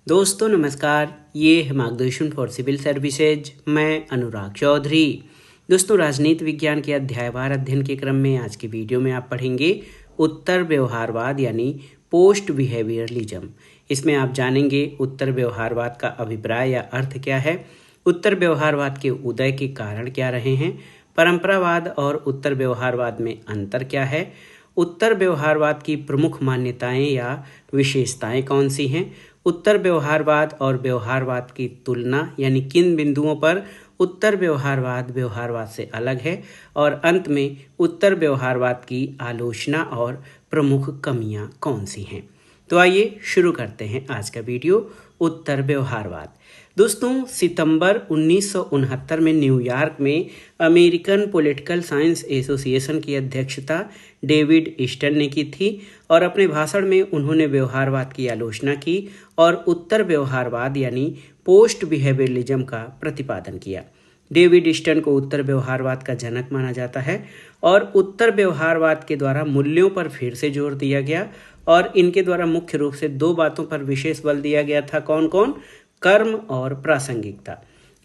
दोस्तों नमस्कार, ये है मार्गदर्शन फॉर सिविल सर्विसेज। मैं अनुराग चौधरी। दोस्तों, राजनीति विज्ञान के अध्यायवार अध्ययन के क्रम में आज की वीडियो में आप पढ़ेंगे उत्तर व्यवहारवाद यानी पोस्ट बिहेवियरलिज्म। इसमें आप जानेंगे उत्तर व्यवहारवाद का अभिप्राय या अर्थ क्या है, उत्तर व्यवहारवाद के उदय के कारण क्या रहे हैं, परंपरावाद और उत्तर व्यवहारवाद में अंतर क्या है, उत्तर व्यवहारवाद की प्रमुख मान्यताएं या विशेषताएं कौन सी हैं, उत्तर व्यवहारवाद और व्यवहारवाद की तुलना यानी किन बिंदुओं पर उत्तर व्यवहारवाद व्यवहारवाद से अलग है, और अंत में उत्तर व्यवहारवाद की आलोचना और प्रमुख कमियां कौन सी हैं। तो आइए शुरू करते हैं आज का वीडियो। उत्तर व्यवहारवाद। दोस्तों, सितंबर 1969 में न्यूयॉर्क में अमेरिकन पॉलिटिकल साइंस एसोसिएशन की अध्यक्षता डेविड ईस्टन ने की थी और अपने भाषण में उन्होंने व्यवहारवाद की आलोचना की और उत्तर व्यवहारवाद यानी पोस्ट बिहेवियरलिज्म का प्रतिपादन किया। डेविड ईस्टन को उत्तर व्यवहारवाद का जनक माना जाता है और उत्तर व्यवहारवाद के द्वारा मूल्यों पर फिर से जोर दिया गया और इनके द्वारा मुख्य रूप से दो बातों पर विशेष बल दिया गया था। कौन कौन? कर्म और प्रासंगिकता।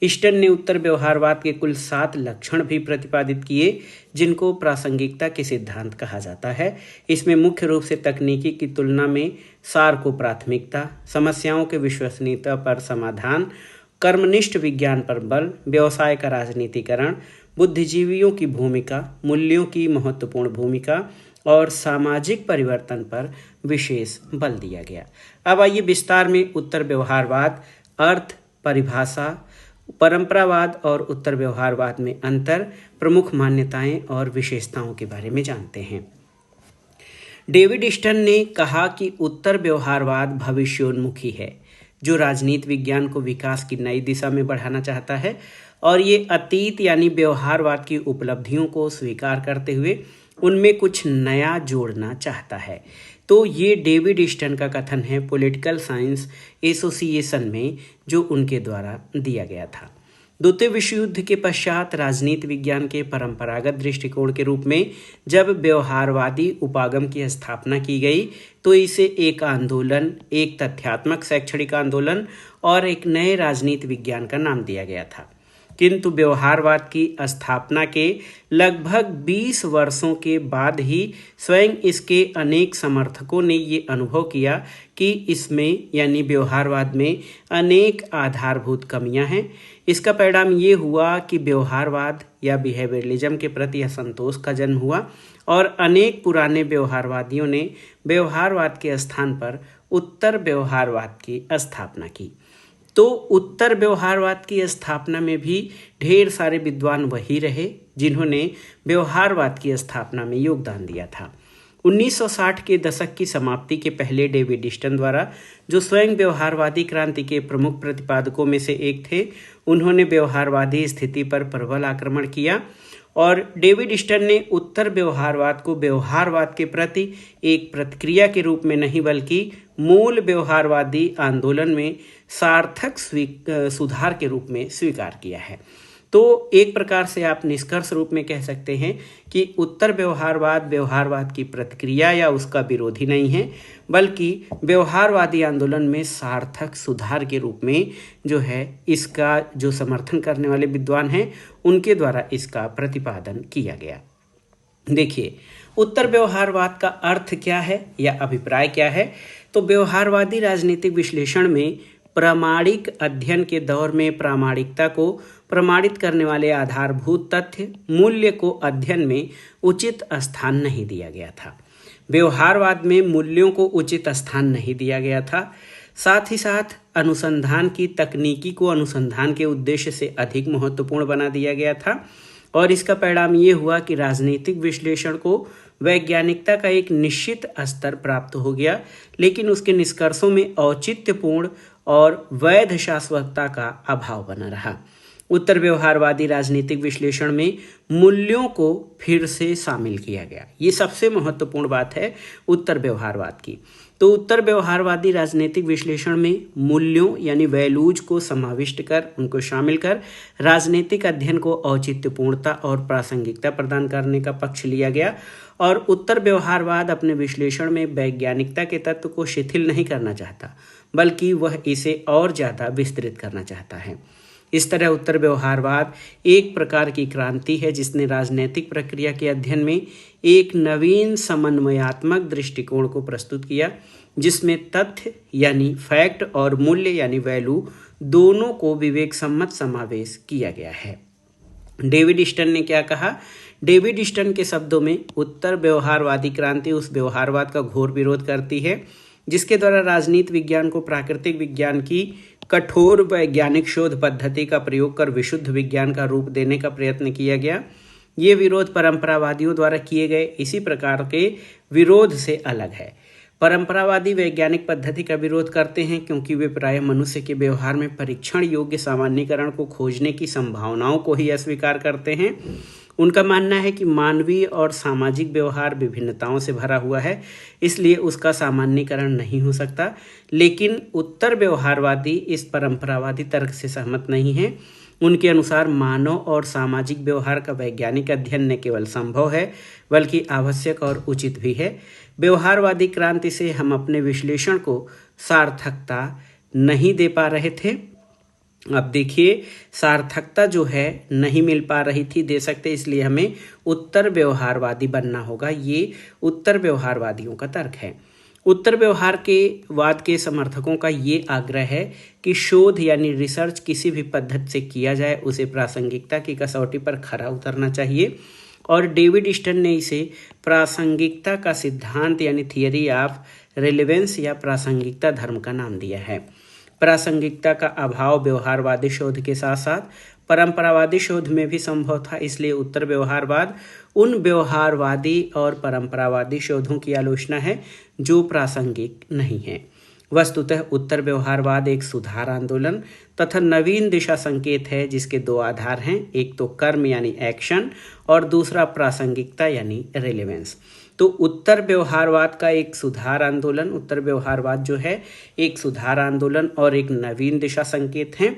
ईस्टन ने उत्तर व्यवहारवाद के कुल 7 लक्षण भी प्रतिपादित किए जिनको प्रासंगिकता के सिद्धांत कहा जाता है। इसमें मुख्य रूप से तकनीकी की तुलना में सार को प्राथमिकता, समस्याओं के विश्वसनीयता पर समाधान, कर्मनिष्ठ विज्ञान पर बल, व्यवसाय का राजनीतिकरण, बुद्धिजीवियों की भूमिका, मूल्यों की महत्वपूर्ण भूमिका और सामाजिक परिवर्तन पर विशेष बल दिया गया। अब आइए विस्तार में उत्तर व्यवहारवाद, अर्थ, परिभाषा, परंपरावाद और उत्तर व्यवहारवाद में अंतर, प्रमुख मान्यताएं और विशेषताओं के बारे में जानते हैं। डेविड ईस्टन ने कहा कि उत्तर व्यवहारवाद भविष्योन्मुखी है जो राजनीति विज्ञान को विकास की नई दिशा में बढ़ाना चाहता है और ये अतीत यानी व्यवहारवाद की उपलब्धियों को स्वीकार करते हुए उनमें कुछ नया जोड़ना चाहता है। तो ये डेविड ईस्टन का कथन है पॉलिटिकल साइंस एसोसिएशन में, जो उनके द्वारा दिया गया था। द्वितीय विश्व युद्ध के पश्चात राजनीति विज्ञान के परंपरागत दृष्टिकोण के रूप में जब व्यवहारवादी उपागम की स्थापना की गई तो इसे एक आंदोलन, एक तथ्यात्मक शैक्षणिक आंदोलन और एक नए राजनीति विज्ञान का नाम दिया गया था। किंतु व्यवहारवाद की स्थापना के लगभग 20 वर्षों के बाद ही स्वयं इसके अनेक समर्थकों ने ये अनुभव किया कि इसमें यानी व्यवहारवाद में अनेक आधारभूत कमियां हैं। इसका परिणाम ये हुआ कि व्यवहारवाद या बिहेवियरलिज्म के प्रति असंतोष का जन्म हुआ और अनेक पुराने व्यवहारवादियों ने व्यवहारवाद के स्थान पर उत्तर व्यवहारवाद की स्थापना की। तो उत्तर व्यवहारवाद की स्थापना में भी ढेर सारे विद्वान वही रहे जिन्होंने व्यवहारवाद की स्थापना में योगदान दिया था। 1960 के दशक की समाप्ति के पहले डेविड ईस्टन द्वारा, जो स्वयं व्यवहारवादी क्रांति के प्रमुख प्रतिपादकों में से एक थे, उन्होंने व्यवहारवादी स्थिति पर प्रबल आक्रमण किया और डेविड ईस्टन ने उत्तर व्यवहारवाद को व्यवहारवाद के प्रति एक प्रतिक्रिया के रूप में नहीं बल्कि मूल व्यवहारवादी आंदोलन में सार्थक सुधार के रूप में स्वीकार किया है। तो एक प्रकार से आप निष्कर्ष रूप में कह सकते हैं कि उत्तर व्यवहारवाद व्यवहारवाद की प्रतिक्रिया या उसका विरोधी नहीं है, बल्कि व्यवहारवादी आंदोलन में सार्थक सुधार के रूप में जो है इसका जो समर्थन करने वाले विद्वान हैं उनके द्वारा इसका प्रतिपादन किया गया। देखिए, उत्तर व्यवहारवाद का अर्थ क्या है या अभिप्राय क्या है। तो व्यवहारवादी राजनीतिक विश्लेषण में प्रामाणिक अध्ययन के दौर में प्रामाणिकता को प्रमाणित करने वाले आधारभूत तथ्य मूल्य को अध्ययन में उचित स्थान नहीं दिया गया था। व्यवहारवाद में मूल्यों को उचित स्थान नहीं दिया गया था। साथ ही साथ अनुसंधान की तकनीकी को अनुसंधान के उद्देश्य से अधिक महत्वपूर्ण बना दिया गया था और इसका परिणाम ये हुआ कि राजनीतिक विश्लेषण को वैज्ञानिकता का एक निश्चित स्तर प्राप्त हो गया, लेकिन उसके निष्कर्षों में औचित्यपूर्ण और वैध शाश्वतता का अभाव बना रहा। उत्तर व्यवहारवादी राजनीतिक विश्लेषण में मूल्यों को फिर से शामिल किया गया। ये सबसे महत्वपूर्ण बात है उत्तर व्यवहारवाद की। तो उत्तर व्यवहारवादी राजनीतिक विश्लेषण में मूल्यों यानी वैल्यूज को समाविष्ट कर उनको शामिल कर राजनीतिक अध्ययन को औचित्यपूर्णता और प्रासंगिकता प्रदान करने का पक्ष लिया गया और उत्तर व्यवहारवाद अपने विश्लेषण में वैज्ञानिकता के तत्व को शिथिल नहीं करना चाहता, बल्कि वह इसे और ज़्यादा विस्तृत करना चाहता है। इस तरह उत्तर व्यवहारवाद एक प्रकार की क्रांति है जिसने राजनीतिक प्रक्रिया के अध्ययन में एक नवीन समन्वयात्मक दृष्टिकोण को प्रस्तुत किया, जिसमें तथ्य यानी फैक्ट और मूल्य यानी वैल्यू दोनों को विवेक सम्मत समावेश किया गया है। डेविड स्टर्न ने क्या कहा? डेविड स्टर्न के शब्दों में उत्तर व्यवहारवादी क्रांति उस व्यवहारवाद का घोर विरोध करती है जिसके द्वारा राजनीति विज्ञान को प्राकृतिक विज्ञान की कठोर वैज्ञानिक शोध पद्धति का प्रयोग कर विशुद्ध विज्ञान का रूप देने का प्रयत्न किया गया। ये विरोध परंपरावादियों द्वारा किए गए इसी प्रकार के विरोध से अलग है। परंपरावादी वैज्ञानिक पद्धति का विरोध करते हैं क्योंकि वे प्रायः मनुष्य के व्यवहार में परीक्षण योग्य सामान्यीकरण को खोजने की संभावनाओं को ही अस्वीकार करते हैं। उनका मानना है कि मानवीय और सामाजिक व्यवहार विभिन्नताओं से भरा हुआ है, इसलिए उसका सामान्यीकरण नहीं हो सकता। लेकिन उत्तर व्यवहारवादी इस परंपरावादी तर्क से सहमत नहीं है। उनके अनुसार मानव और सामाजिक व्यवहार का वैज्ञानिक अध्ययन न केवल संभव है बल्कि आवश्यक और उचित भी है। व्यवहारवादी क्रांति से हम अपने विश्लेषण को सार्थकता नहीं दे पा रहे थे। अब देखिए, सार्थकता जो है नहीं मिल पा रही थी दे सकते, इसलिए हमें उत्तर व्यवहारवादी बनना होगा। ये उत्तर व्यवहारवादियों का तर्क है। उत्तर व्यवहार के वाद के समर्थकों का ये आग्रह है कि शोध यानी रिसर्च किसी भी पद्धति से किया जाए उसे प्रासंगिकता की कसौटी पर खरा उतरना चाहिए, और डेविड स्टर्न ने इसे प्रासंगिकता का सिद्धांत यानी थियरी ऑफ रिलेवेंस या प्रासंगिकता धर्म का नाम दिया है। प्रासंगिकता का अभाव व्यवहारवादी शोध के साथ साथ परंपरावादी शोध में भी संभव था, इसलिए उत्तर व्यवहारवाद उन व्यवहारवादी और परंपरावादी शोधों की आलोचना है जो प्रासंगिक नहीं है। वस्तुतः उत्तर व्यवहारवाद एक सुधार आंदोलन तथा नवीन दिशा संकेत है जिसके दो आधार हैं, एक तो कर्म यानी एक्शन और दूसरा प्रासंगिकता यानी रिलेवेंस। तो उत्तर व्यवहारवाद का एक सुधार आंदोलन, उत्तर व्यवहारवाद जो है एक सुधार आंदोलन और एक नवीन दिशा संकेत है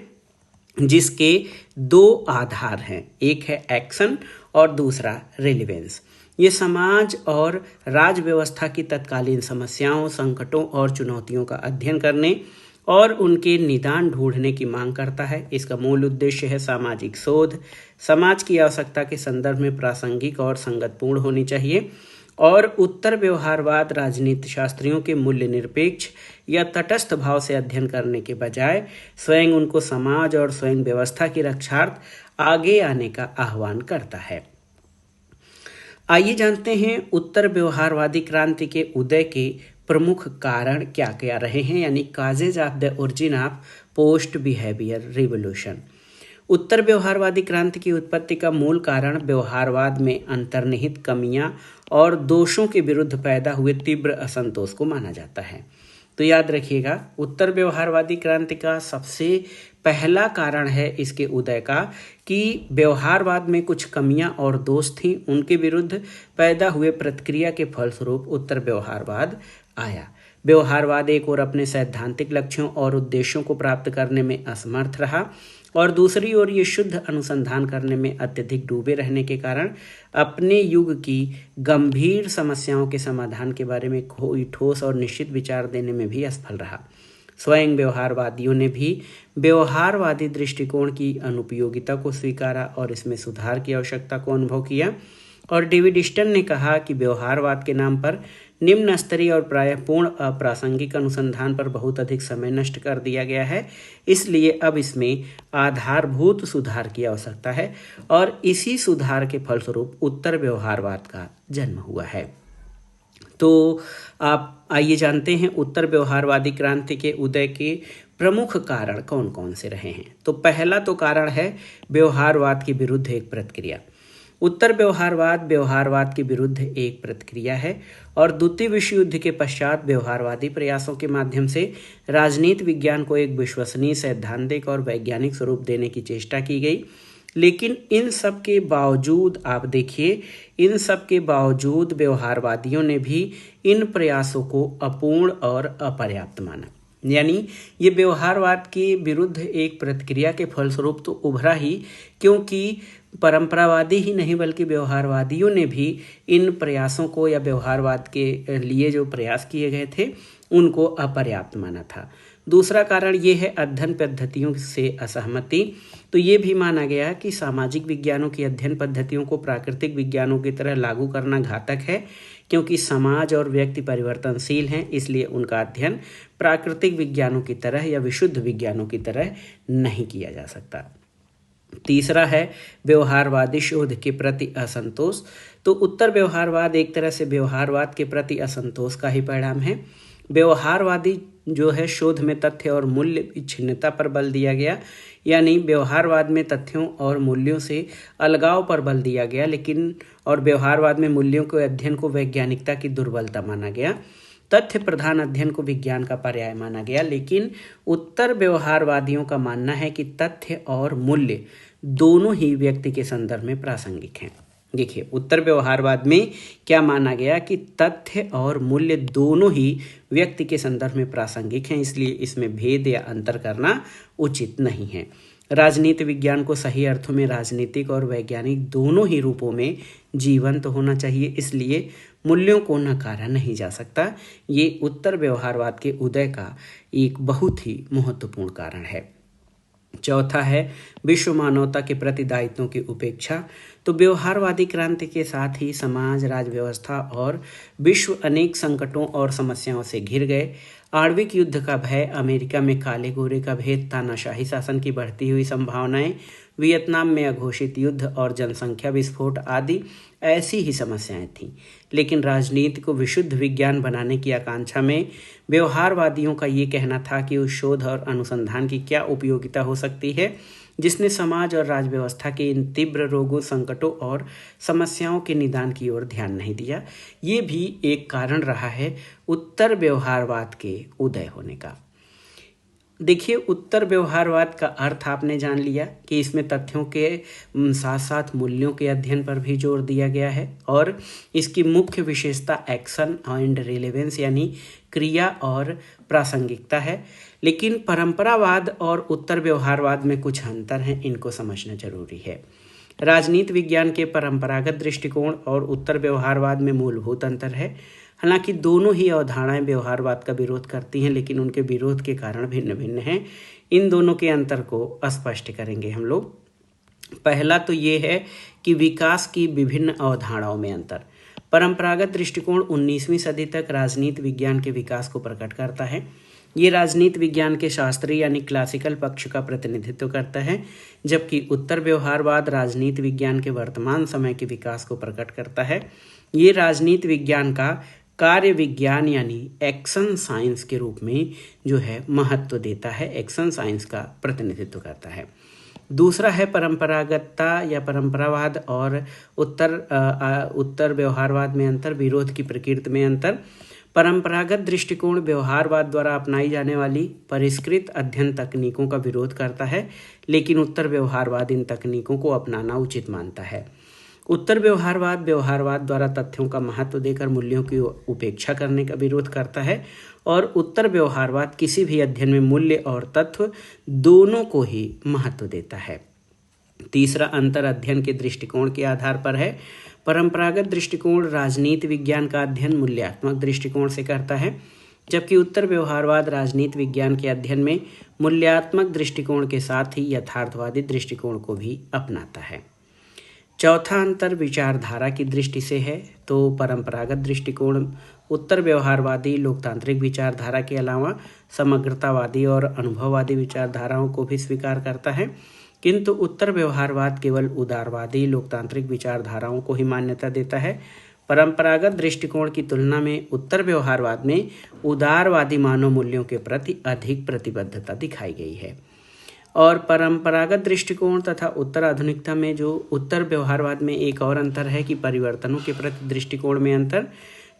जिसके दो आधार हैं, एक है एक्शन और दूसरा रिलेवेंस। ये समाज और राज व्यवस्था की तत्कालीन समस्याओं, संकटों और चुनौतियों का अध्ययन करने और उनके निदान ढूंढने की मांग करता है। इसका मूल उद्देश्य है सामाजिक शोध समाज की आवश्यकता के संदर्भ में प्रासंगिक और संगतपूर्ण होनी चाहिए, और उत्तर व्यवहारवाद राजनीति शास्त्रियों के मूल्य निरपेक्ष या तटस्थ भाव से अध्ययन करने के बजाय स्वयं उनको समाज और स्वयं व्यवस्था की रक्षार्थ आगे आने का आह्वान करता है। आइए जानते हैं उत्तर व्यवहारवादी क्रांति के उदय के प्रमुख कारण क्या क्या रहे हैं, यानी causes of the origin of post behaviour revolution. उत्तर व्यवहारवादी क्रांति की उत्पत्ति का मूल कारण व्यवहारवाद में अंतर्निहित कमियां और दोषों के विरुद्ध पैदा हुए तीव्र असंतोष को माना जाता है। तो याद रखिएगा, उत्तर व्यवहारवादी क्रांति का सबसे पहला कारण है इसके उदय का कि व्यवहारवाद में कुछ कमियां और दोष थीं, उनके विरुद्ध पैदा हुए प्रतिक्रिया के फलस्वरूप उत्तर व्यवहारवाद आया। व्यवहारवाद एक ओर अपने सैद्धांतिक लक्ष्यों और उद्देश्यों को प्राप्त करने में असमर्थ रहा और दूसरी ओर ये शुद्ध अनुसंधान करने में अत्यधिक डूबे रहने के कारण अपने युग की गंभीर समस्याओं के समाधान के बारे में कोई ठोस और निश्चित विचार देने में भी असफल रहा। स्वयं व्यवहारवादियों ने भी व्यवहारवादी दृष्टिकोण की अनुपयोगिता को स्वीकारा और इसमें सुधार की आवश्यकता को अनुभव किया, और डेविड स्टर्न ने कहा कि व्यवहारवाद के नाम पर निम्न स्तरीय और प्रायः पूर्ण अप्रासंगिक अनुसंधान पर बहुत अधिक समय नष्ट कर दिया गया है, इसलिए अब इसमें आधारभूत सुधार की आवश्यकता है, और इसी सुधार के फलस्वरूप उत्तर व्यवहारवाद का जन्म हुआ है। तो आप आइए जानते हैं उत्तर व्यवहारवादी क्रांति के उदय के प्रमुख कारण कौन कौन से रहे हैं। तो पहला तो कारण है व्यवहारवाद के विरुद्ध एक प्रतिक्रिया। उत्तर व्यवहारवाद व्यवहारवाद के विरुद्ध एक प्रतिक्रिया है, और द्वितीय विश्व युद्ध के पश्चात व्यवहारवादी प्रयासों के माध्यम से राजनीति विज्ञान को एक विश्वसनीय सैद्धांतिक और वैज्ञानिक स्वरूप देने की चेष्टा की गई। लेकिन इन सब के बावजूद आप देखिए, इन सब के बावजूद व्यवहारवादियों ने भी इन प्रयासों को अपूर्ण और अपर्याप्त माना। यानी ये व्यवहारवाद के विरुद्ध एक प्रतिक्रिया के फलस्वरूप तो उभरा ही, क्योंकि परंपरावादी ही नहीं बल्कि व्यवहारवादियों ने भी इन प्रयासों को या व्यवहारवाद के लिए जो प्रयास किए गए थे उनको अपर्याप्त माना था। दूसरा कारण ये है अध्ययन पद्धतियों से असहमति। तो ये भी माना गया कि सामाजिक विज्ञानों की अध्ययन पद्धतियों को प्राकृतिक विज्ञानों की तरह लागू करना घातक है, क्योंकि समाज और व्यक्ति परिवर्तनशील हैं, इसलिए उनका अध्ययन प्राकृतिक विज्ञानों की तरह या विशुद्ध विज्ञानों की तरह नहीं किया जा सकता। तीसरा है व्यवहारवादी शोध के प्रति असंतोष। तो उत्तर व्यवहारवाद एक तरह से व्यवहारवाद के प्रति असंतोष का ही परिणाम है। व्यवहारवादी जो है शोध में तथ्य और मूल्य विच्छिन्नता पर बल दिया गया, यानी व्यवहारवाद में तथ्यों और मूल्यों से अलगाव पर बल दिया गया, लेकिन और व्यवहारवाद में मूल्यों के अध्ययन को वैज्ञानिकता की दुर्बलता माना गया। तथ्य प्रधान अध्ययन को विज्ञान का पर्याय माना गया, लेकिन उत्तर व्यवहारवादियों का मानना है कि तथ्य और मूल्य दोनों ही व्यक्ति के संदर्भ में प्रासंगिक हैं। देखिए, उत्तर व्यवहारवाद में क्या माना गया कि तथ्य और मूल्य दोनों ही व्यक्ति के संदर्भ में प्रासंगिक हैं, इसलिए इसमें भेद या अंतर करना उचित नहीं है। राजनीति विज्ञान को सही अर्थों में राजनीतिक और वैज्ञानिक दोनों ही रूपों में जीवंत होना चाहिए, इसलिए मूल्यों को नकारा नहीं जा सकता। ये उत्तर व्यवहारवाद के उदय का एक बहुत ही महत्वपूर्ण कारण है। चौथा है विश्व मानवता के प्रति दायित्वों की उपेक्षा। तो व्यवहारवादी क्रांति के साथ ही समाज, राज्य व्यवस्था और विश्व अनेक संकटों और समस्याओं से घिर गए। आणविक युद्ध का भय, अमेरिका में काले गोरे का भेद, तानाशाही शासन की बढ़ती हुई संभावनाएं, वियतनाम में अघोषित युद्ध और जनसंख्या विस्फोट आदि ऐसी ही समस्याएं थीं। लेकिन राजनीति को विशुद्ध विज्ञान बनाने की आकांक्षा में व्यवहारवादियों का ये कहना था कि उस शोध और अनुसंधान की क्या उपयोगिता हो सकती है जिसने समाज और राज्य व्यवस्था के इन तीव्र रोगों, संकटों और समस्याओं के निदान की ओर ध्यान नहीं दिया। ये भी एक कारण रहा है उत्तर व्यवहारवाद के उदय होने का। देखिए, उत्तर व्यवहारवाद का अर्थ आपने जान लिया कि इसमें तथ्यों के साथ साथ मूल्यों के अध्ययन पर भी जोर दिया गया है, और इसकी मुख्य विशेषता एक्शन एंड रिलेवेंस यानी क्रिया और प्रासंगिकता है। लेकिन परंपरावाद और उत्तर व्यवहारवाद में कुछ अंतर हैं, इनको समझना जरूरी है। राजनीति विज्ञान के परंपरागत दृष्टिकोण और उत्तर व्यवहारवाद में मूलभूत अंतर है। हालांकि दोनों ही अवधारणाएं व्यवहारवाद का विरोध करती हैं, लेकिन उनके विरोध के कारण भिन्न भिन्न हैं। इन दोनों के अंतर को स्पष्ट करेंगे हम लोग। पहला तो ये है कि विकास की विभिन्न अवधारणाओं में अंतर। परंपरागत दृष्टिकोण 19वीं सदी तक राजनीति विज्ञान के विकास को प्रकट करता है। ये राजनीति विज्ञान के शास्त्रीय यानी क्लासिकल पक्ष का प्रतिनिधित्व करता है, जबकि उत्तर व्यवहारवाद राजनीति विज्ञान के वर्तमान समय के विकास को प्रकट करता है। ये राजनीति विज्ञान का कार्य विज्ञान यानी एक्शन साइंस के रूप में जो है महत्व देता है, एक्शन साइंस का प्रतिनिधित्व करता है। दूसरा है परंपरागतता या परंपरावाद और उत्तर व्यवहारवाद में अंतर, विरोध की प्रकृति में अंतर। परंपरागत दृष्टिकोण व्यवहारवाद द्वारा अपनाई जाने वाली परिष्कृत अध्ययन तकनीकों का विरोध करता है, लेकिन उत्तर व्यवहारवाद इन तकनीकों को अपनाना उचित मानता है। उत्तर व्यवहारवाद व्यवहारवाद द्वारा तथ्यों का महत्व देकर मूल्यों की उपेक्षा करने का विरोध करता है, और उत्तर व्यवहारवाद किसी भी अध्ययन में मूल्य और तत्व दोनों को ही महत्व देता है। तीसरा अंतर अध्ययन के दृष्टिकोण के आधार पर है। परंपरागत दृष्टिकोण राजनीति विज्ञान का अध्ययन मूल्यात्मक दृष्टिकोण से करता है, जबकि उत्तर व्यवहारवाद राजनीति विज्ञान के अध्ययन में मूल्यात्मक दृष्टिकोण के साथ ही यथार्थवादी दृष्टिकोण को भी अपनाता है। चौथा अंतर विचारधारा की दृष्टि से है। तो परंपरागत दृष्टिकोण उत्तर व्यवहारवादी लोकतांत्रिक विचारधारा के अलावा समग्रतावादी और अनुभववादी विचारधाराओं को भी स्वीकार करता है, किंतु उत्तर व्यवहारवाद केवल उदारवादी लोकतांत्रिक विचारधाराओं को ही मान्यता देता है। परंपरागत दृष्टिकोण की तुलना में उत्तर व्यवहारवाद में उदारवादी मानव मूल्यों के प्रति अधिक प्रतिबद्धता दिखाई गई है। और परंपरागत दृष्टिकोण तथा उत्तर आधुनिकता में जो उत्तर व्यवहारवाद में एक और अंतर है कि परिवर्तनों के प्रति दृष्टिकोण में अंतर।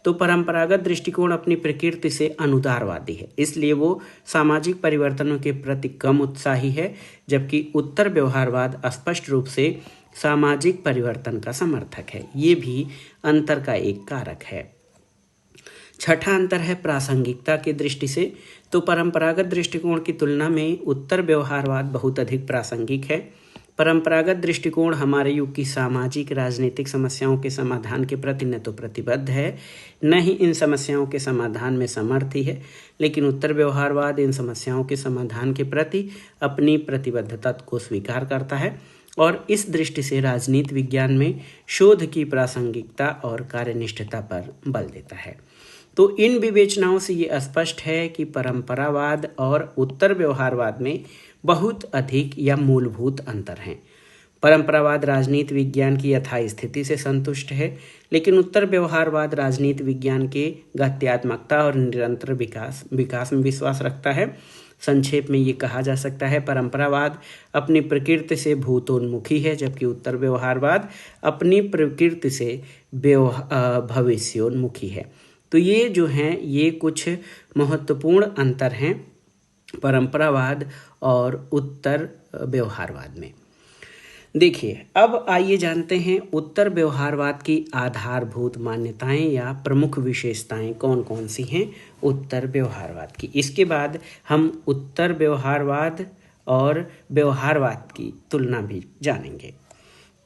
तो परंपरागत दृष्टिकोण अपनी प्रकृति से अनुदारवादी है, इसलिए वो सामाजिक परिवर्तनों के प्रति कम उत्साही है, जबकि उत्तर व्यवहारवाद स्पष्ट रूप से सामाजिक परिवर्तन का समर्थक है। ये भी अंतर का एक कारक है। छठा अंतर है प्रासंगिकता की दृष्टि से। तो परंपरागत दृष्टिकोण की तुलना में उत्तर व्यवहारवाद बहुत अधिक प्रासंगिक है। परंपरागत दृष्टिकोण हमारे युग की सामाजिक राजनीतिक समस्याओं के समाधान के प्रति न तो प्रतिबद्ध है, न ही इन समस्याओं के समाधान में समर्थी है, लेकिन उत्तर व्यवहारवाद इन समस्याओं के समाधान के प्रति अपनी प्रतिबद्धता को स्वीकार करता है और इस दृष्टि से राजनीति विज्ञान में शोध की प्रासंगिकता और कार्यनिष्ठता पर बल देता है। तो इन विवेचनाओं से ये स्पष्ट है कि परंपरावाद और उत्तर व्यवहारवाद में बहुत अधिक या मूलभूत अंतर हैं। परंपरावाद राजनीति विज्ञान की यथास्थिति से संतुष्ट है, लेकिन उत्तर व्यवहारवाद राजनीति विज्ञान के गत्यात्मकता और निरंतर विकास में विश्वास रखता है। संक्षेप में ये कहा जा सकता है, परंपरावाद अपनी प्रकृति से भूतोन्मुखी है, जबकि उत्तर व्यवहारवाद अपनी प्रकृति से भविष्योन्मुखी है। तो ये जो हैं ये कुछ महत्वपूर्ण अंतर हैं परंपरावाद और उत्तर व्यवहारवाद में। देखिए, अब आइए जानते हैं उत्तर व्यवहारवाद की आधारभूत मान्यताएं या प्रमुख विशेषताएं कौन कौन सी हैं उत्तर व्यवहारवाद की। इसके बाद हम उत्तर व्यवहारवाद और व्यवहारवाद की तुलना भी जानेंगे।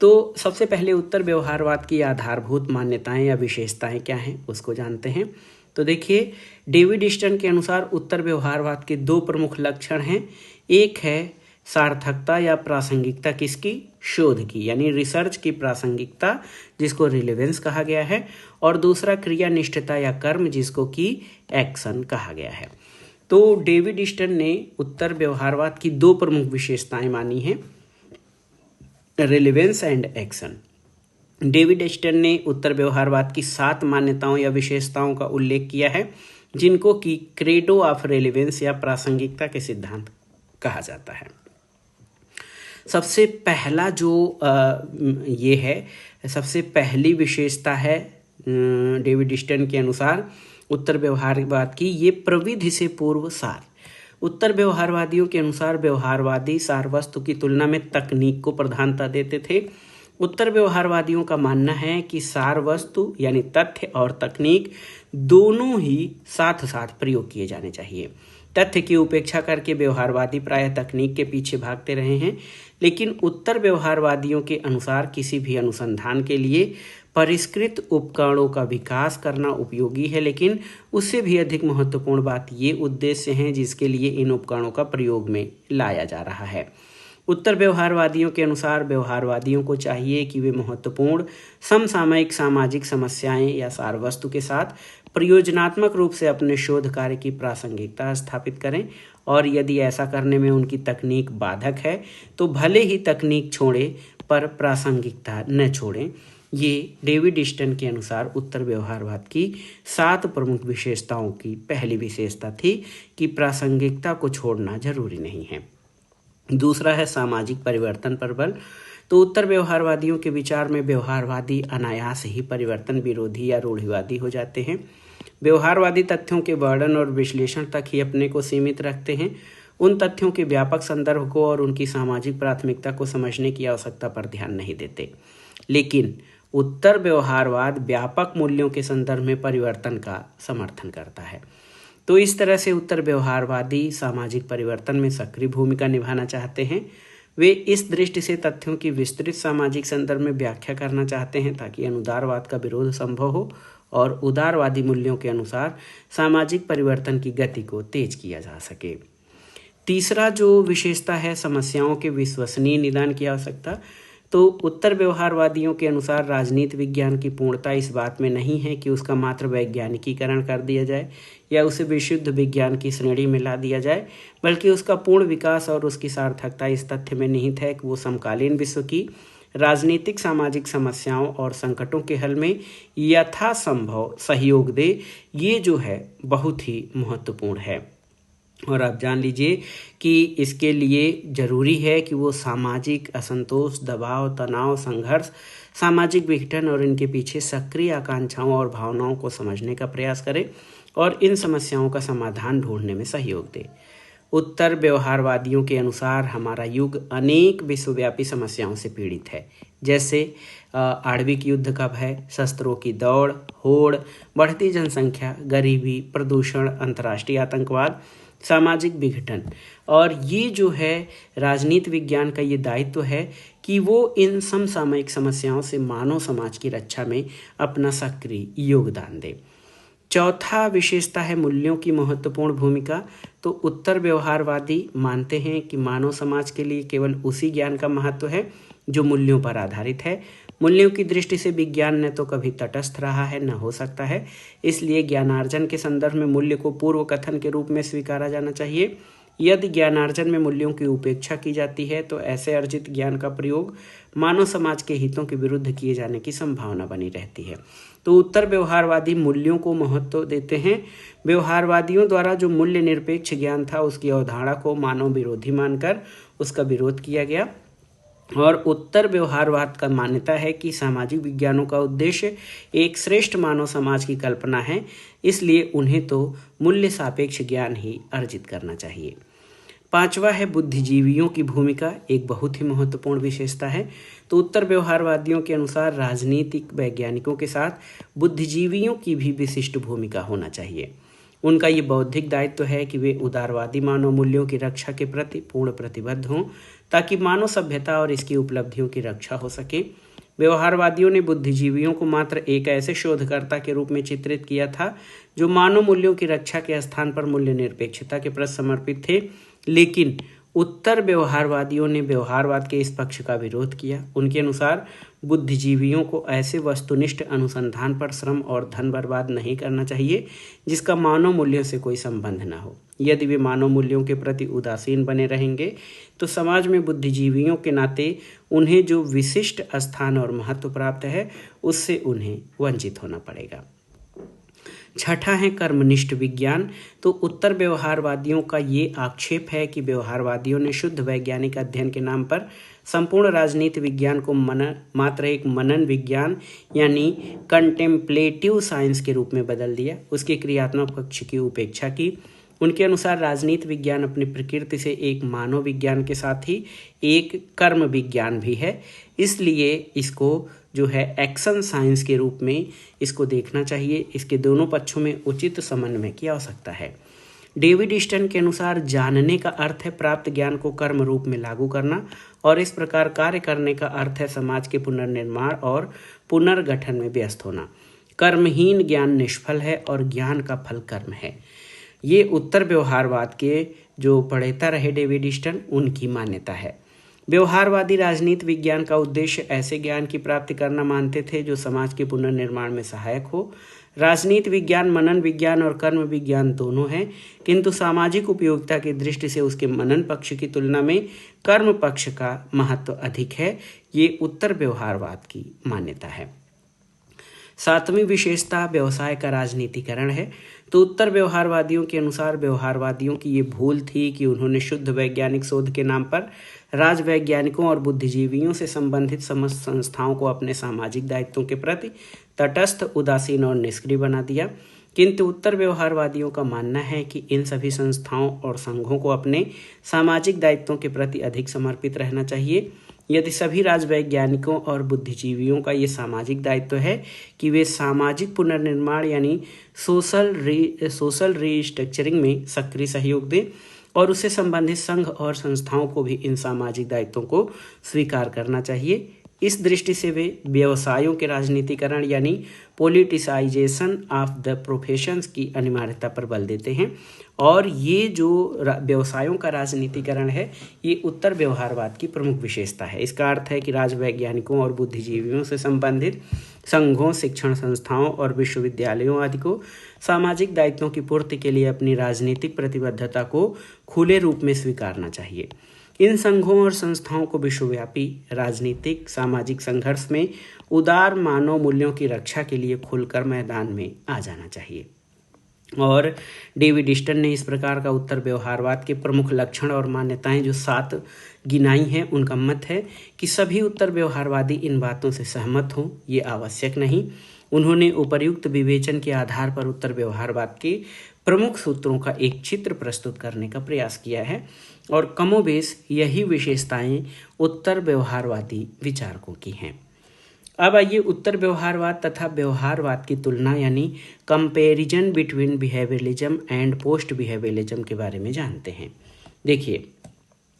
तो सबसे पहले उत्तर व्यवहारवाद की आधारभूत मान्यताएं या विशेषताएं क्या हैं उसको जानते हैं। तो देखिए, डेविड स्टर्न के अनुसार उत्तर व्यवहारवाद के दो प्रमुख लक्षण हैं। एक है सार्थकता या प्रासंगिकता किसकी? शोध की, यानी रिसर्च की प्रासंगिकता, जिसको रिलेवेंस कहा गया है, और दूसरा क्रियानिष्ठता या कर्म, जिसको कि एक्शन कहा गया है। तो डेविड स्टर्न ने उत्तर व्यवहारवाद की दो प्रमुख विशेषताएं मानी हैं, relevance and action. David stern ने उत्तर व्यवहारवाद की 7 मान्यताओं या विशेषताओं का उल्लेख किया है, जिनको कि क्रेडो ऑफ रेलेवेंस या प्रासंगिकता के सिद्धांत कहा जाता है। सबसे पहला जो ये है, सबसे पहली विशेषता है डेविड स्टर्न के अनुसार उत्तर व्यवहारवाद की, ये प्रविधि से पूर्व सार। उत्तर व्यवहारवादियों के अनुसार व्यवहारवादी सार वस्तु की तुलना में तकनीक को प्रधानता देते थे। उत्तर व्यवहारवादियों का मानना है कि सार वस्तु यानी तथ्य और तकनीक दोनों ही साथ साथ प्रयोग किए जाने चाहिए। तथ्य की उपेक्षा करके व्यवहारवादी प्रायः तकनीक के पीछे भागते रहे हैं, लेकिन उत्तर व्यवहारवादियों के अनुसार किसी भी अनुसंधान के लिए परिष्कृत उपकरणों का विकास करना उपयोगी है, लेकिन उससे भी अधिक महत्वपूर्ण बात ये उद्देश्य हैं जिसके लिए इन उपकरणों का प्रयोग में लाया जा रहा है। उत्तर व्यवहारवादियों के अनुसार व्यवहारवादियों को चाहिए कि वे महत्वपूर्ण समसामयिक सामाजिक समस्याएं या सार वस्तु के साथ प्रयोजनात्मक रूप से अपने शोध कार्य की प्रासंगिकता स्थापित करें, और यदि ऐसा करने में उनकी तकनीक बाधक है तो भले ही तकनीक छोड़ें पर प्रासंगिकता न छोड़ें। ये डेविड स्टर्न के अनुसार उत्तर व्यवहारवाद की 7 प्रमुख विशेषताओं की पहली विशेषता थी कि प्रासंगिकता को छोड़ना जरूरी नहीं है। दूसरा है सामाजिक परिवर्तन पर बल। तो उत्तर व्यवहारवादियों के विचार में व्यवहारवादी अनायास ही परिवर्तन विरोधी या रूढ़िवादी हो जाते हैं। व्यवहारवादी तथ्यों के वर्णन और विश्लेषण तक ही अपने को सीमित रखते हैं। उन तथ्यों के व्यापक संदर्भ को और उनकी सामाजिक प्राथमिकता को समझने की आवश्यकता पर ध्यान नहीं देते। लेकिन उत्तर व्यवहारवाद व्यापक मूल्यों के संदर्भ में परिवर्तन का समर्थन करता है। तो इस तरह से उत्तर व्यवहारवादी सामाजिक परिवर्तन में सक्रिय भूमिका निभाना चाहते हैं। वे इस दृष्टि से तथ्यों की विस्तृत सामाजिक संदर्भ में व्याख्या करना चाहते हैं ताकि अनुदारवाद का विरोध संभव हो और उदारवादी मूल्यों के अनुसार सामाजिक परिवर्तन की गति को तेज किया जा सके। तीसरा जो विशेषता है समस्याओं के विश्वसनीय निदान की आवश्यकता। तो उत्तर व्यवहारवादियों के अनुसार राजनीति विज्ञान की पूर्णता इस बात में नहीं है कि उसका मात्र वैज्ञानिकीकरण कर दिया जाए या उसे विशुद्ध विज्ञान की श्रेणी में ला दिया जाए, बल्कि उसका पूर्ण विकास और उसकी सार्थकता इस तथ्य में निहित है कि वो समकालीन विश्व की राजनीतिक सामाजिक समस्याओं और संकटों के हल में यथासंभव सहयोग दे। ये जो है बहुत ही महत्वपूर्ण है और आप जान लीजिए कि इसके लिए ज़रूरी है कि वो सामाजिक असंतोष, दबाव, तनाव, संघर्ष, सामाजिक विघटन और इनके पीछे सक्रिय आकांक्षाओं और भावनाओं को समझने का प्रयास करें और इन समस्याओं का समाधान ढूंढने में सहयोग दें। उत्तर व्यवहारवादियों के अनुसार हमारा युग अनेक विश्वव्यापी समस्याओं से पीड़ित है, जैसे आणविक युद्ध का भय, शस्त्रों की दौड़, होड़, बढ़ती जनसंख्या, गरीबी, प्रदूषण, अंतर्राष्ट्रीय आतंकवाद, सामाजिक विघटन। और ये जो है राजनीति विज्ञान का ये दायित्व है कि वो इन समसामयिक समस्याओं से मानव समाज की रक्षा में अपना सक्रिय योगदान दे। चौथा विशेषता है मूल्यों की महत्वपूर्ण भूमिका। तो उत्तर व्यवहारवादी मानते हैं कि मानव समाज के लिए केवल उसी ज्ञान का महत्व है जो मूल्यों पर आधारित है। मूल्यों की दृष्टि से विज्ञान न तो कभी तटस्थ रहा है न हो सकता है। इसलिए ज्ञानार्जन के संदर्भ में मूल्य को पूर्व कथन के रूप में स्वीकारा जाना चाहिए। यदि ज्ञानार्जन में मूल्यों की उपेक्षा की जाती है तो ऐसे अर्जित ज्ञान का प्रयोग मानव समाज के हितों के विरुद्ध किए जाने की संभावना बनी रहती है। तो उत्तर व्यवहारवादी मूल्यों को महत्व देते हैं। व्यवहारवादियों द्वारा जो मूल्य निरपेक्ष ज्ञान था उसकी अवधारणा को मानव विरोधी मानकर उसका विरोध किया गया। और उत्तर व्यवहारवाद का मान्यता है कि सामाजिक विज्ञानों का उद्देश्य एक श्रेष्ठ मानव समाज की कल्पना है, इसलिए उन्हें तो मूल्य सापेक्ष ज्ञान ही अर्जित करना चाहिए। पांचवा है बुद्धिजीवियों की भूमिका, एक बहुत ही महत्वपूर्ण विशेषता है। तो उत्तर व्यवहारवादियों के अनुसार राजनीतिक वैज्ञानिकों के साथ बुद्धिजीवियों की भी विशिष्ट भूमिका होना चाहिए। उनका ये बौद्धिक दायित्व है कि वे उदारवादी मानव मूल्यों की रक्षा के प्रति पूर्ण प्रतिबद्ध हों ताकि मानव सभ्यता और इसकी उपलब्धियों की रक्षा हो सके। व्यवहारवादियों ने बुद्धिजीवियों को मात्र एक ऐसे शोधकर्ता के रूप में चित्रित किया था जो मानव मूल्यों की रक्षा के स्थान पर मूल्य निरपेक्षता के प्रति समर्पित थे, लेकिन उत्तर व्यवहारवादियों ने व्यवहारवाद के इस पक्ष का विरोध किया। उनके अनुसार बुद्धिजीवियों को ऐसे वस्तुनिष्ठ अनुसंधान पर श्रम और धन बर्बाद नहीं करना चाहिए जिसका मानव मूल्यों से कोई संबंध न हो। यदि वे मानव मूल्यों के प्रति उदासीन बने रहेंगे तो समाज में बुद्धिजीवियों के नाते उन्हें जो विशिष्ट स्थान और महत्व प्राप्त है उससे उन्हें वंचित होना पड़ेगा। छठा है कर्मनिष्ठ विज्ञान। तो उत्तर व्यवहारवादियों का ये आक्षेप है कि व्यवहारवादियों ने शुद्ध वैज्ञानिक अध्ययन के नाम पर संपूर्ण राजनीति विज्ञान को मात्र एक मनन विज्ञान यानी कंटेम्पलेटिव साइंस के रूप में बदल दिया, उसके क्रियात्मक पक्ष की उपेक्षा की। उनके अनुसार राजनीति विज्ञान अपनी प्रकृति से एक मानव विज्ञान के साथ ही एक कर्म विज्ञान भी है, इसलिए इसको जो है एक्शन साइंस के रूप में इसको देखना चाहिए। इसके दोनों पक्षों में उचित समन्वय की आवश्यकता है। डेविड ईस्टन के अनुसार जानने का अर्थ है प्राप्त ज्ञान को कर्म रूप में लागू करना और इस प्रकार कार्य करने का अर्थ है समाज के पुनर्निर्माण और पुनर्गठन में व्यस्त होना। कर्महीन ज्ञान निष्फल है और ज्ञान का फल कर्म है। ये उत्तर व्यवहारवाद के जो प्रणेता रहे डेविड ईस्टन उनकी मान्यता है। व्यवहारवादी राजनीति विज्ञान का उद्देश्य ऐसे ज्ञान की प्राप्ति करना मानते थे जो समाज के पुनर्निर्माण में सहायक हो। राजनीति विज्ञान मनन विज्ञान और कर्म विज्ञान दोनों हैं, किंतु सामाजिक उपयोगिता की दृष्टि से उसके मनन पक्ष की तुलना में कर्म पक्ष का महत्व अधिक है। ये उत्तर व्यवहारवाद की मान्यता है। सातवीं विशेषता व्यवसाय का राजनीतिकरण है। तो उत्तर व्यवहारवादियों के अनुसार व्यवहारवादियों की ये भूल थी कि उन्होंने शुद्ध वैज्ञानिक शोध के नाम पर राजवैज्ञानिकों और बुद्धिजीवियों से संबंधित समस्त संस्थाओं को अपने सामाजिक दायित्वों के प्रति तटस्थ, उदासीन और निष्क्रिय बना दिया। किंतु उत्तर व्यवहारवादियों का मानना है कि इन सभी संस्थाओं और संघों को अपने सामाजिक दायित्वों के प्रति अधिक समर्पित रहना चाहिए। यदि सभी राजवैज्ञानिकों और बुद्धिजीवियों का ये सामाजिक दायित्व है कि वे सामाजिक पुनर्निर्माण यानी सोशल रीस्ट्रक्चरिंग में सक्रिय सहयोग दें और उससे संबंधित संघ और संस्थाओं को भी इन सामाजिक दायित्वों को स्वीकार करना चाहिए। इस दृष्टि से वे व्यवसायों के राजनीतिकरण यानी पॉलिटिसाइजेशन ऑफ द प्रोफेशंस की अनिवार्यता पर बल देते हैं। और ये जो व्यवसायों का राजनीतिकरण है ये उत्तर व्यवहारवाद की प्रमुख विशेषता है। इसका अर्थ है कि राजवैज्ञानिकों और बुद्धिजीवियों से संबंधित संघों, शिक्षण संस्थाओं और विश्वविद्यालयों आदि को सामाजिक दायित्वों की पूर्ति के लिए अपनी राजनीतिक प्रतिबद्धता को खुले रूप में स्वीकारना चाहिए। इन संघों और संस्थाओं को विश्वव्यापी राजनीतिक सामाजिक संघर्ष में उदार मानव मूल्यों की रक्षा के लिए खुलकर मैदान में आ जाना चाहिए। और डेविड ईस्टन ने इस प्रकार का उत्तर व्यवहारवाद के प्रमुख लक्षण और मान्यताएं जो 7 गिनाई हैं, उनका मत है कि सभी उत्तर व्यवहारवादी इन बातों से सहमत हों, ये आवश्यक नहीं। उन्होंने उपर्युक्त विवेचन के आधार पर उत्तर व्यवहारवाद के प्रमुख सूत्रों का एक चित्र प्रस्तुत करने का प्रयास किया है और कमोबेश यही विशेषताएं उत्तर व्यवहारवादी विचारकों की हैं। अब आइए उत्तर व्यवहारवाद तथा व्यवहारवाद की तुलना यानी comparison between behaviourism and post behaviourism के बारे में जानते हैं। देखिए,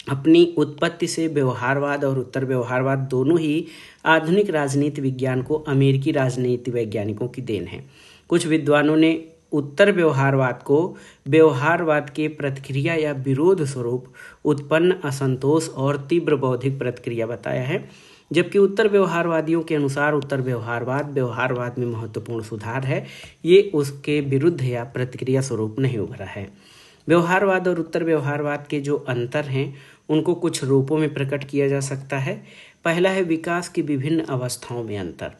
अपनी उत्पत्ति से व्यवहारवाद और उत्तर व्यवहारवाद दोनों ही आधुनिक राजनीति विज्ञान को अमेरिकी राजनीति वैज्ञानिकों की देन है। कुछ विद्वानों ने उत्तर व्यवहारवाद को व्यवहारवाद के प्रतिक्रिया या विरोध स्वरूप उत्पन्न असंतोष और तीव्र बौद्धिक प्रतिक्रिया बताया है, जबकि उत्तर व्यवहारवादियों के अनुसार उत्तर व्यवहारवाद में महत्वपूर्ण सुधार है, ये उसके विरुद्ध या प्रतिक्रिया स्वरूप नहीं उभरा है। व्यवहारवाद और उत्तर व्यवहारवाद के जो अंतर हैं उनको कुछ रूपों में प्रकट किया जा सकता है। पहला है विकास की विभिन्न अवस्थाओं में अंतर।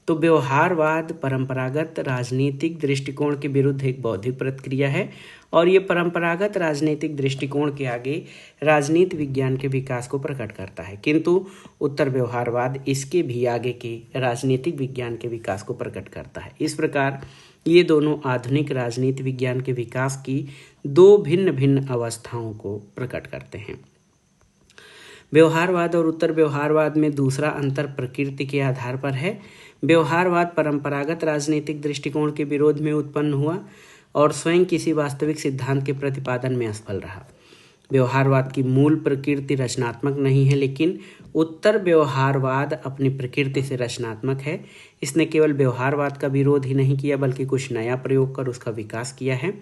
तो व्यवहारवाद परंपरागत राजनीतिक दृष्टिकोण के विरुद्ध एक बौद्धिक प्रतिक्रिया है और ये परंपरागत राजनीतिक दृष्टिकोण के आगे राजनीति विज्ञान के विकास को प्रकट करता है, किंतु उत्तर व्यवहारवाद इसके भी आगे के राजनीतिक विज्ञान के विकास को प्रकट करता है। इस प्रकार ये दोनों आधुनिक राजनीति विज्ञान के विकास की दो भिन्न भिन्न अवस्थाओं को प्रकट करते हैं। व्यवहारवाद और उत्तर व्यवहारवाद में दूसरा अंतर प्रकृति के आधार पर है। व्यवहारवाद परंपरागत राजनीतिक दृष्टिकोण के विरोध में उत्पन्न हुआ और स्वयं किसी वास्तविक सिद्धांत के प्रतिपादन में असफल रहा। व्यवहारवाद की मूल प्रकृति रचनात्मक नहीं है, लेकिन उत्तर व्यवहारवाद अपनी प्रकृति से रचनात्मक है। इसने केवल व्यवहारवाद का विरोध ही नहीं किया बल्कि कुछ नया प्रयोग कर उसका विकास किया है।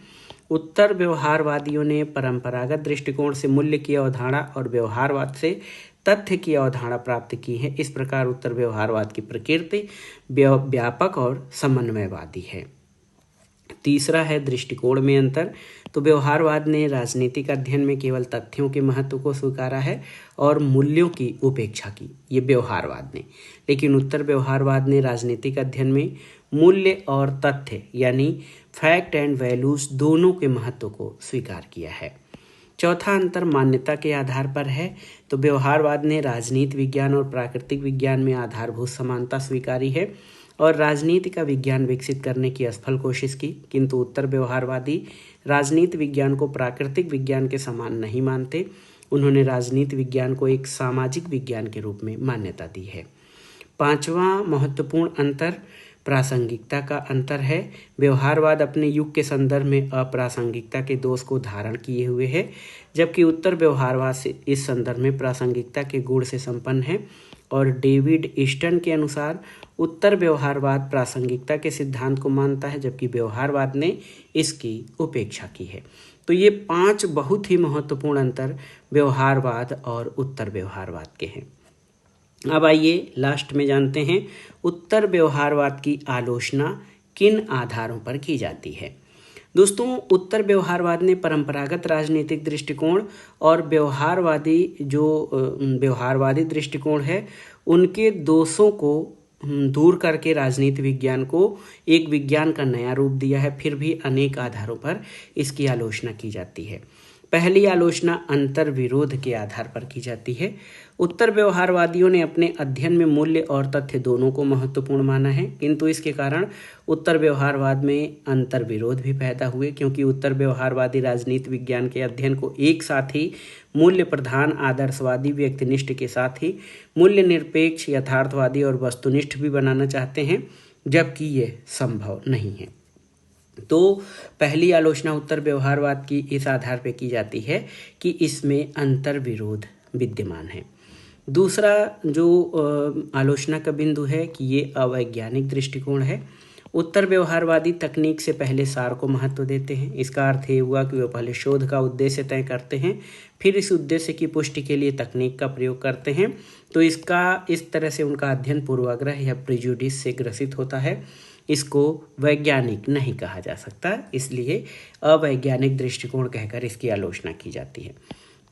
उत्तर व्यवहारवादियों ने परंपरागत दृष्टिकोण से मूल्य की अवधारणा और व्यवहारवाद से तथ्य की अवधारणा प्राप्त की है। इस प्रकार उत्तर व्यवहारवाद की प्रकृति व्यापक और समन्वयवादी है। तीसरा है दृष्टिकोण में अंतर। तो व्यवहारवाद ने राजनीतिक अध्ययन में केवल तथ्यों के महत्व को स्वीकारा है और मूल्यों की उपेक्षा की, ये व्यवहारवाद ने। लेकिन उत्तर व्यवहारवाद ने राजनीतिक अध्ययन में मूल्य और तथ्य यानी फैक्ट एंड वैल्यूज दोनों के महत्व को स्वीकार किया है। चौथा अंतर मान्यता के आधार पर है। तो व्यवहारवाद ने राजनीति विज्ञान और प्राकृतिक विज्ञान में आधारभूत समानता स्वीकारी है और राजनीति का विज्ञान विकसित करने की असफल कोशिश की, किंतु उत्तर व्यवहारवादी राजनीति विज्ञान को प्राकृतिक विज्ञान के समान नहीं मानते। उन्होंने राजनीति विज्ञान को एक सामाजिक विज्ञान के रूप में मान्यता दी है। पांचवा महत्वपूर्ण अंतर प्रासंगिकता का अंतर है। व्यवहारवाद अपने युग के संदर्भ में अप्रासंगिकता के दोष को धारण किए हुए है, जबकि उत्तर व्यवहारवाद से इस संदर्भ में प्रासंगिकता के गुण से संपन्न है। और डेविड ईस्टन के अनुसार उत्तर व्यवहारवाद प्रासंगिकता के सिद्धांत को मानता है, जबकि व्यवहारवाद ने इसकी उपेक्षा की है। तो ये 5 बहुत ही महत्वपूर्ण अंतर व्यवहारवाद और उत्तर व्यवहारवाद के हैं। अब आइए लास्ट में जानते हैं उत्तर व्यवहारवाद की आलोचना किन आधारों पर की जाती है। दोस्तों, उत्तर व्यवहारवाद ने परंपरागत राजनीतिक दृष्टिकोण और व्यवहारवादी दृष्टिकोण है उनके दोषों को दूर करके राजनीति विज्ञान को एक विज्ञान का नया रूप दिया है। फिर भी अनेक आधारों पर इसकी आलोचना की जाती है। पहली आलोचना अंतर विरोध के आधार पर की जाती है। उत्तर व्यवहारवादियों ने अपने अध्ययन में मूल्य और तथ्य दोनों को महत्वपूर्ण माना है, किंतु इसके कारण उत्तर व्यवहारवाद में अंतर विरोध भी पैदा हुए, क्योंकि उत्तर व्यवहारवादी राजनीति विज्ञान के अध्ययन को एक साथ ही मूल्य प्रधान आदर्शवादी व्यक्तिनिष्ठ के साथ ही मूल्य निरपेक्ष यथार्थवादी और वस्तुनिष्ठ भी बनाना चाहते हैं, जबकि ये संभव नहीं है। तो पहली आलोचना उत्तर व्यवहारवाद की इस आधार पर की जाती है कि इसमें अंतर विरोध विद्यमान है। दूसरा जो आलोचना का बिंदु है कि ये अवैज्ञानिक दृष्टिकोण है। उत्तर व्यवहारवादी तकनीक से पहले सार को महत्व देते हैं। इसका अर्थ ये हुआ कि वे पहले शोध का उद्देश्य तय करते हैं, फिर इस उद्देश्य की पुष्टि के लिए तकनीक का प्रयोग करते हैं। तो इस तरह से उनका अध्ययन पूर्वाग्रह या प्रिजुडिस से ग्रसित होता है। इसको वैज्ञानिक नहीं कहा जा सकता, इसलिए अवैज्ञानिक दृष्टिकोण कहकर इसकी आलोचना की जाती है।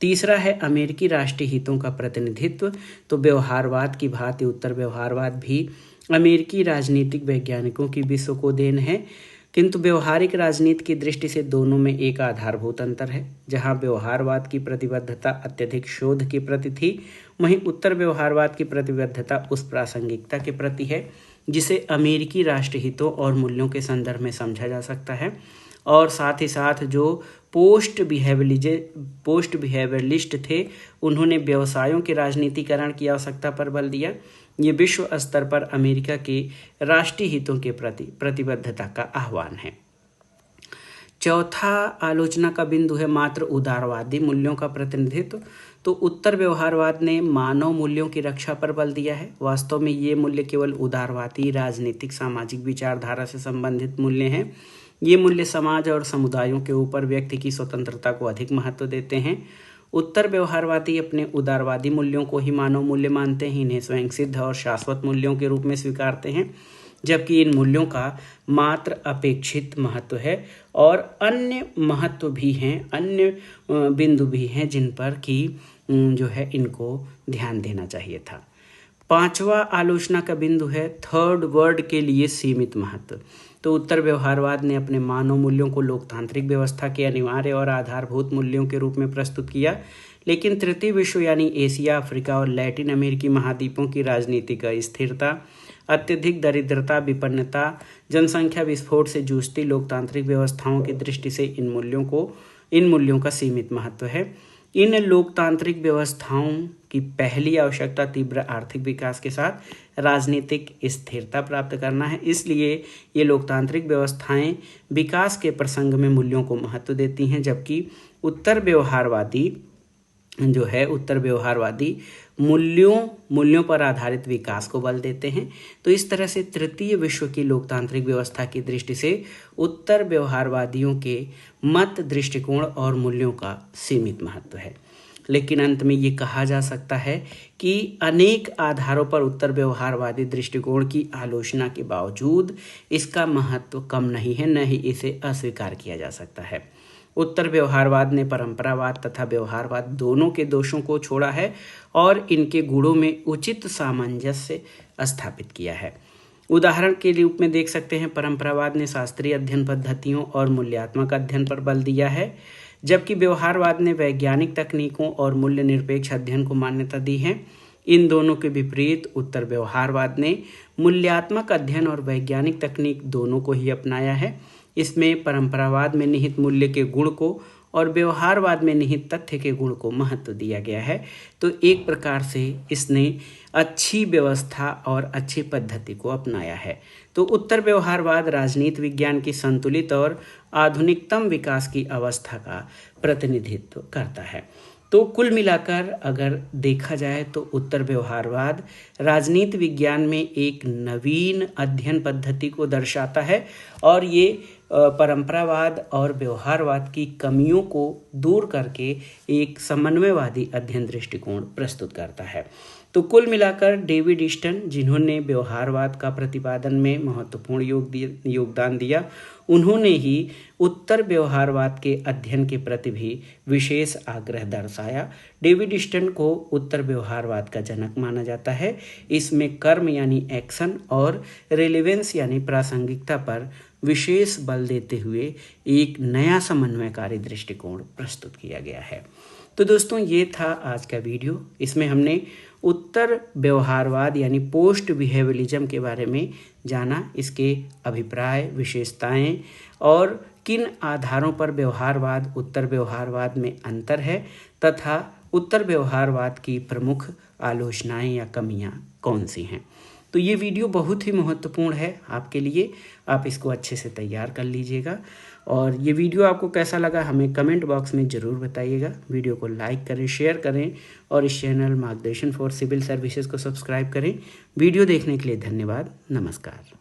तीसरा है अमेरिकी राष्ट्रीय हितों का प्रतिनिधित्व। तो व्यवहारवाद की भांति उत्तर व्यवहारवाद भी अमेरिकी राजनीतिक वैज्ञानिकों की विश्व को देन है, किंतु व्यवहारिक राजनीति की दृष्टि से दोनों में एक आधारभूत अंतर है। जहां व्यवहारवाद की प्रतिबद्धता अत्यधिक शोध के प्रति थी, वहीं उत्तर व्यवहारवाद की प्रतिबद्धता उस प्रासंगिकता के प्रति है जिसे अमेरिकी राष्ट्रीय हितों और मूल्यों के संदर्भ में समझा जा सकता है। और साथ ही साथ जो पोस्ट बिहेवियरलिस्ट थे। उन्होंने व्यवसायों के राजनीतिकरण की आवश्यकता पर बल दिया। ये विश्व स्तर पर अमेरिका के राष्ट्रीय हितों के प्रति प्रतिबद्धता का आह्वान है। चौथा आलोचना का बिंदु है मात्र उदारवादी मूल्यों का प्रतिनिधित्व। तो उत्तर व्यवहारवाद ने मानव मूल्यों की रक्षा पर बल दिया है। वास्तव में ये मूल्य केवल उदारवादी राजनीतिक सामाजिक विचारधारा से संबंधित मूल्य हैं। ये मूल्य समाज और समुदायों के ऊपर व्यक्ति की स्वतंत्रता को अधिक महत्व देते हैं। उत्तर व्यवहारवादी अपने उदारवादी मूल्यों को ही मानव मूल्य मानते हैं, इन्हें स्वयं सिद्ध और शाश्वत मूल्यों के रूप में स्वीकारते हैं, जबकि इन मूल्यों का मात्र अपेक्षित महत्व है और अन्य महत्व भी हैं, अन्य बिंदु भी हैं जिन पर कि जो है इनको ध्यान देना चाहिए था। पांचवा आलोचना का बिंदु है थर्ड वर्ल्ड के लिए सीमित महत्व। तो उत्तर व्यवहारवाद ने अपने मानव मूल्यों को लोकतांत्रिक व्यवस्था के अनिवार्य और आधारभूत मूल्यों के रूप में प्रस्तुत किया, लेकिन तृतीय विश्व यानी एशिया, अफ्रीका और लैटिन अमेरिकी महाद्वीपों की राजनीतिक अस्थिरता, अत्यधिक दरिद्रता, विपन्नता, जनसंख्या विस्फोट से जूझती लोकतांत्रिक व्यवस्थाओं की दृष्टि से इन मूल्यों का सीमित महत्व है। इन लोकतांत्रिक व्यवस्थाओं की पहली आवश्यकता तीव्र आर्थिक विकास के साथ राजनीतिक स्थिरता प्राप्त करना है। इसलिए ये लोकतांत्रिक व्यवस्थाएं विकास के प्रसंग में मूल्यों को महत्व देती हैं, जबकि उत्तर व्यवहारवादी मूल्यों पर आधारित विकास को बल देते हैं। तो इस तरह से तृतीय विश्व की लोकतांत्रिक व्यवस्था की दृष्टि से उत्तर व्यवहारवादियों के मत, दृष्टिकोण और मूल्यों का सीमित महत्व है। लेकिन अंत में ये कहा जा सकता है कि अनेक आधारों पर उत्तर व्यवहारवादी दृष्टिकोण की आलोचना के बावजूद इसका महत्व कम नहीं है, न ही इसे अस्वीकार किया जा सकता है। उत्तर व्यवहारवाद ने परंपरावाद तथा व्यवहारवाद दोनों के दोषों को छोड़ा है और इनके गुणों में उचित सामंजस्य स्थापित किया है। उदाहरण के रूप में देख सकते हैं, परंपरावाद ने शास्त्रीय अध्ययन पद्धतियों और मूल्यात्मक अध्ययन पर बल दिया है, जबकि व्यवहारवाद ने वैज्ञानिक तकनीकों और मूल्य निरपेक्ष अध्ययन को मान्यता दी है। इन दोनों के विपरीत उत्तर व्यवहारवाद ने मूल्यात्मक अध्ययन और वैज्ञानिक तकनीक दोनों को ही अपनाया है। इसमें परंपरावाद में निहित मूल्य के गुण को और व्यवहारवाद में निहित तथ्य के गुण को महत्व दिया गया है। तो एक प्रकार से इसने अच्छी व्यवस्था और अच्छी पद्धति को अपनाया है। तो उत्तर व्यवहारवाद राजनीति विज्ञान की संतुलित और आधुनिकतम विकास की अवस्था का प्रतिनिधित्व करता है। तो कुल मिलाकर अगर देखा जाए तो उत्तर व्यवहारवाद राजनीति विज्ञान में एक नवीन अध्ययन पद्धति को दर्शाता है और ये परंपरावाद और व्यवहारवाद की कमियों को दूर करके एक समन्वयवादी अध्ययन दृष्टिकोण प्रस्तुत करता है। तो कुल मिलाकर डेविड ईस्टन, जिन्होंने व्यवहारवाद का प्रतिपादन में महत्वपूर्ण योगदान दिया, उन्होंने ही उत्तर व्यवहारवाद के अध्ययन के प्रति भी विशेष आग्रह दर्शाया। डेविड ईस्टन को उत्तर व्यवहारवाद का जनक माना जाता है। इसमें कर्म यानी एक्शन और रेलेवेंस यानी प्रासंगिकता पर विशेष बल देते हुए एक नया समन्वयकारी दृष्टिकोण प्रस्तुत किया गया है। तो दोस्तों, ये था आज का वीडियो। इसमें हमने उत्तर व्यवहारवाद यानी पोस्ट बिहेवियरिज्म के बारे में जाना, इसके अभिप्राय, विशेषताएं और किन आधारों पर व्यवहारवाद उत्तर व्यवहारवाद में अंतर है तथा उत्तर व्यवहारवाद की प्रमुख आलोचनाएं या कमियां कौन सी हैं। तो ये वीडियो बहुत ही महत्वपूर्ण है आपके लिए, आप इसको अच्छे से तैयार कर लीजिएगा। और ये वीडियो आपको कैसा लगा हमें कमेंट बॉक्स में ज़रूर बताइएगा। वीडियो को लाइक करें, शेयर करें और इस चैनल मार्गदर्शन फॉर सिविल सर्विसेज को सब्सक्राइब करें। वीडियो देखने के लिए धन्यवाद। नमस्कार।